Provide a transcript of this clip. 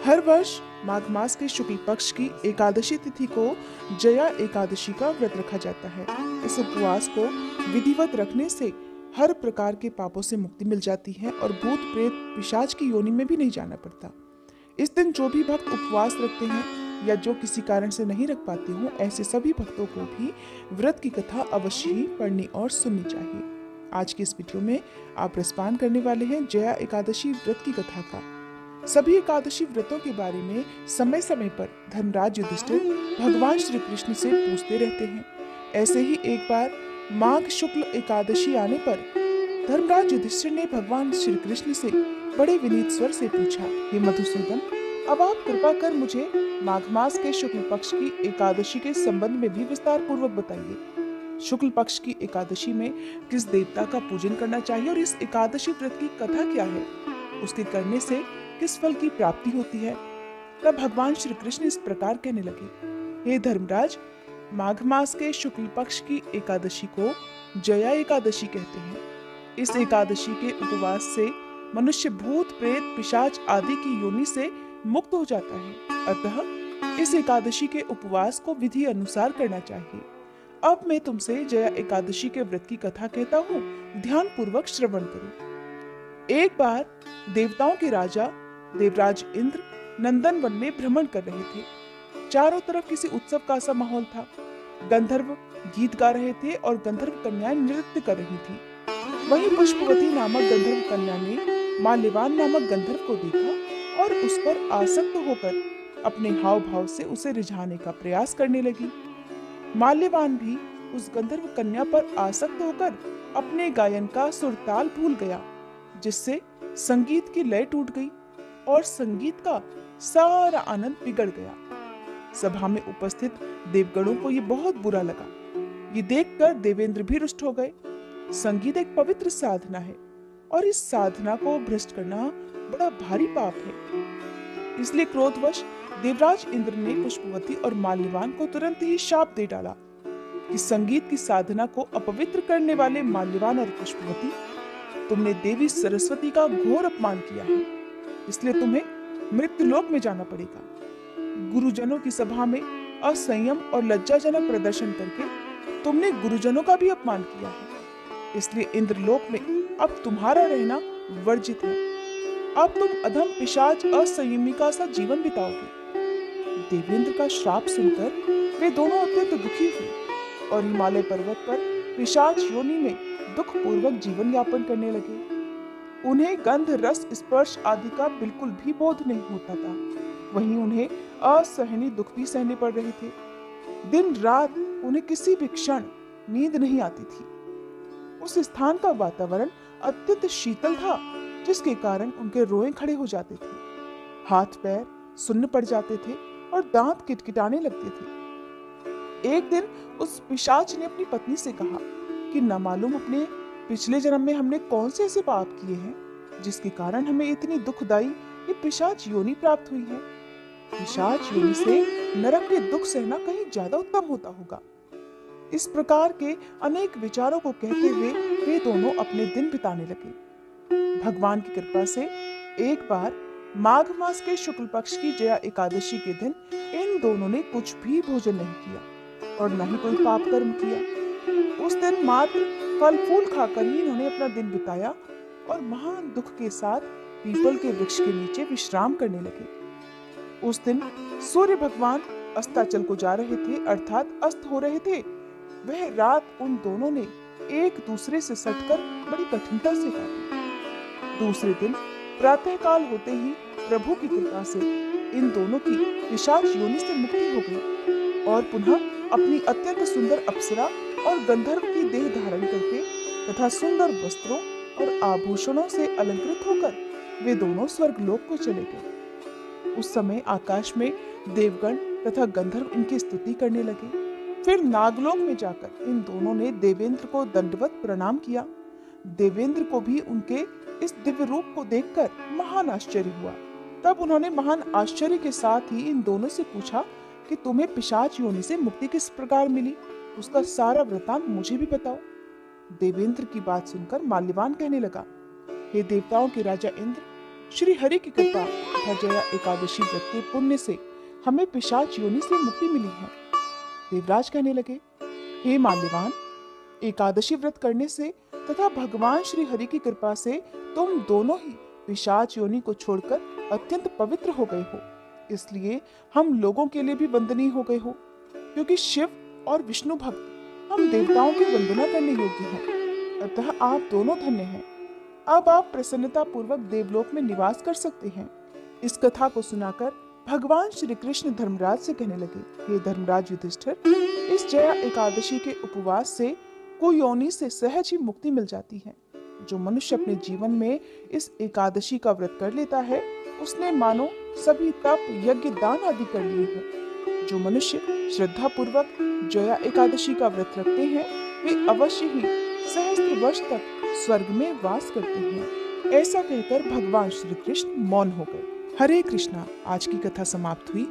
हर वर्ष माघ मास के शुक्ल पक्ष की एकादशी तिथि को जया एकादशी का व्रत रखा जाता है। इस उपवास को विधिवत रखने से हर प्रकार के पापों से मुक्ति मिल जाती है और भूत प्रेत पिशाच की योनि में भी नहीं जाना पड़ता। इस दिन जो भी भक्त उपवास रखते हैं या जो किसी कारण से नहीं रख पाते हो, ऐसे सभी भक्तों को भी व्रत की कथा अवश्य ही पढ़नी और सुननी चाहिए। आज की इस वीडियो में आप रसपान करने वाले हैं जया एकादशी व्रत की कथा का। सभी एकादशी व्रतों के बारे में समय समय पर धर्मराज युधिष्ठिर भगवान श्री कृष्ण से पूछते रहते हैं। ऐसे ही एक बार माघ शुक्ल एकादशी आने पर धर्मराज युधिष्ठिर ने भगवान श्री कृष्ण से बड़े विनीत स्वर से पूछा, हे मधुसूदन, अब आप कृपा कर मुझे माघ मास के शुक्ल पक्ष की एकादशी के संबंध में भी विस्तार पूर्वक बताइए। शुक्ल पक्ष की एकादशी में किस देवता का पूजन करना चाहिए और इस एकादशी व्रत की कथा क्या है, उसके करने से किस फल की प्राप्ति होती है। तब भगवान श्री कृष्ण इस प्रकार कहने लगे, हे धर्मराज, माघ मास के शुक्ल पक्ष की एकादशी को जया एकादशी कहते हैं। इस एकादशी के उपवास से मनुष्य भूत प्रेत पिशाच आदि की योनि से मुक्त हो जाता है। अतः इस एकादशी के उपवास को विधि अनुसार करना चाहिए। अब मैं तुमसे जया एकादशी के व्रत की कथा कहता हूँ, ध्यान पूर्वक श्रवण करो। एक बार देवताओं के राजा देवराज इंद्र नंदन वन में भ्रमण कर रहे थे। चारों तरफ किसी उत्सव का सा माहौल था। गंधर्व गीत गा रहे थे और गंधर्व कन्याएं नृत्य कर रही थी। वहीं पुष्पवती नामक गंधर्व कन्या ने माल्यवान नामक गंधर्व को देखा और उस पर आसक्त होकर अपने हाव भाव से उसे रिझाने का प्रयास करने लगी। माल्यवान भी उस गंधर्व कन्या पर आसक्त होकर अपने गायन का सुरताल भूल गया, जिससे संगीत की लय टूट गई और संगीत का सारा आनंद बिगड़ गया। सभा में उपस्थित देवगणों को ये बहुत बुरा लगा। ये देखकर देवेंद्र भी रुष्ट हो गए। संगीत एक पवित्र साधना है और इस साधना को भ्रष्ट करना बड़ा भारी पाप है। इसलिए क्रोधवश देवराज इंद्र ने पुष्पवती और माल्यवान को तुरंत ही शाप दे डाला कि संगीत की साधना को अपवित्र करने वाले माल्यवान और पुष्पवती, तुमने देवी सरस्वती का घोर अपमान किया है, इसलिए तुम्हें मृत्युलोक में जाना पड़ेगा। गुरुजनों की सभा में असंयम और लज्जाजनक प्रदर्शन करके तुमने गुरुजनों का भी अपमान किया है, इसलिए इंद्रलोक में अब तुम्हारा रहना वर्जित है। अब तुम अधम पिशाच असंयमी सा जीवन बिताओगे। देवेंद्र का श्राप सुनकर वे दोनों अत्यंत दुखी हुए और हिमालय पर्वत पर पिशाच योनि में दुख पूर्वक जीवन यापन करने लगे। उन्हें गंध रस स्पर्श आदि का बिल्कुल भी बोध नहीं होता था। वहीं उन्हें असहनीय दुख भी सहने पड़ रहे थे। दिन रात उन्हें किसी भी क्षण नींद नहीं आती थी। उस स्थान का वातावरण अत्यंत शीतल था, जिसके कारण उनके रोए खड़े हो जाते थे, हाथ पैर सुन्न पड़ जाते थे और दांत किटकिटाने लगते थे। एक दिन उस पिशाच ने अपनी पत्नी से कहा कि न मालूम अपने पिछले जन्म में हमने कौन से ऐसे पाप किए हैं जिसके कारण हमें इतनी दुखदायी ये पिशाच योनि प्राप्त हुई है। पिशाच योनि से नरक के दुख सहना कहीं ज्यादा उत्तम होता होगा। इस प्रकार के अनेक विचारों को कहते हुए वे दोनों अपने दिन बिताने लगे। भगवान की कृपा से एक बार माघ मास के शुक्ल पक्ष की जया एकादशी के दिन इन दोनों ने कुछ भी भोजन नहीं किया और न ही कोई पाप कर्म किया। उस दिन मात्र फल फूल खाकर ही इन्होंने अपना दिन बिताया और महान दुख के साथ पीपल के वृक्ष के नीचे विश्राम करने लगे। उस दिन सूर्य भगवान अस्ताचल को जा रहे थे, अर्थात अस्त हो रहे थे। वह रात उन दोनों ने एक दूसरे से सटकर बड़ी कठिनता से काटी। दूसरे दिन प्रातः काल होते ही प्रभु की कृपा से इन दोनों की पिशाच योनि से मुक्ति हो गई और पुनः अपनी अत्यंत सुंदर अप्सरा और गंधर्व की देह धारण करके तथा सुंदर वस्त्रों और आभूषणों से अलंकृत होकर वे दोनों स्वर्गलोक को चले गए। उस समय आकाश में देवगण तथा गंधर्व इनकी स्तुति करने लगे। फिर नागलोक में जाकर इन दोनों ने देवेंद्र को दंडवत प्रणाम किया। देवेंद्र को भी उनके इस दिव्य रूप को देखकर महान आश्चर्य हुआ। तब उन्होंने महान आश्चर्य के साथ ही इन दोनों से पूछा कि तुम्हें पिशाच योनि से मुक्ति किस प्रकार मिली, उसका सारा वृतांत मुझे भी बताओ। देवेंद्र की बात सुनकर माल्यवान कहने लगा, हे देवताओं के राजा इंद्र, श्री हरि की कृपा तथा जया एकादशी व्रत के पुण्य से हमें पिशाच योनि से मुक्ति मिली है। देवराज कहने लगे, हे माल्यवान, एकादशी व्रत करने से तथा भगवान श्री हरि की कृपा से तुम दोनों ही पिशाच योनि को छोड़कर अत्यंत पवित्र हो गए हो। इसलिए हम लोगों के लिए भी वंदनीय हो गए हो, क्योंकि शिव और विष्णु भक्त हम देवताओं की वंदना करने योग्य हैं। अतः आप दोनों धन्य हैं। अब आप प्रसन्नता पूर्वक देवलोक में निवास कर सकते हैं। इस कथा को सुनाकर भगवान श्री कृष्ण धर्मराज से कहने लगे, हे धर्मराज युधिष्ठिर, इस जया एकादशी के उपवास से कुयोनि से सहज ही मुक्ति मिल जाती है। जो मनुष्य अपने जीवन में इस एकादशी का व्रत कर लेता है, उसने मानो सभी तप यज्ञ दान आदि कर लिए हैं। जो मनुष्य श्रद्धा पूर्वक जया एकादशी का व्रत रखते हैं, वे अवश्य ही सहस्त्र वर्ष तक स्वर्ग में वास करते हैं। ऐसा कहकर भगवान श्री कृष्ण मौन हो गए। हरे कृष्णा। आज की कथा समाप्त हुई।